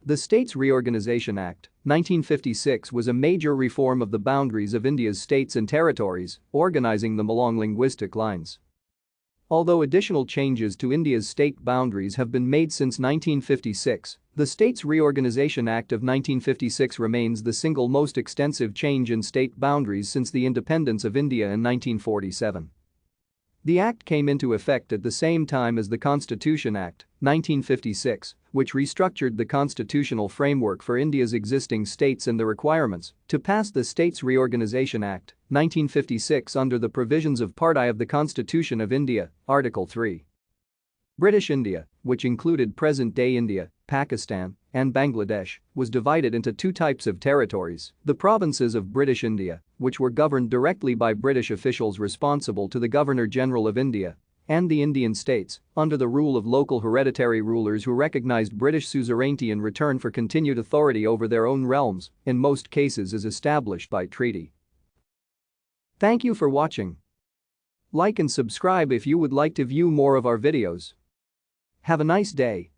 The States Reorganisation Act, 1956 was a major reform of the boundaries of India's states and territories, organizing them along linguistic lines. Although additional changes to India's state boundaries have been made since 1956, the States Reorganisation Act of 1956 remains the single most extensive change in state boundaries since the independence of India in 1947. The act came into effect at the same time as the Constitution Act, 1956, which restructured the constitutional framework for India's existing states and the requirements to pass the States Reorganisation Act, 1956 under the provisions of Part I of the Constitution of India, Article 3. British India, which included present-day India, Pakistan, and Bangladesh, was divided into two types of territories: the provinces of British India, which were governed directly by British officials responsible to the Governor-General of India, and the Indian states, under the rule of local hereditary rulers who recognized British suzerainty in return for continued authority over their own realms, in most cases as established by treaty. Thank you for watching. Like and subscribe if you would like to view more of our videos. Have a nice day.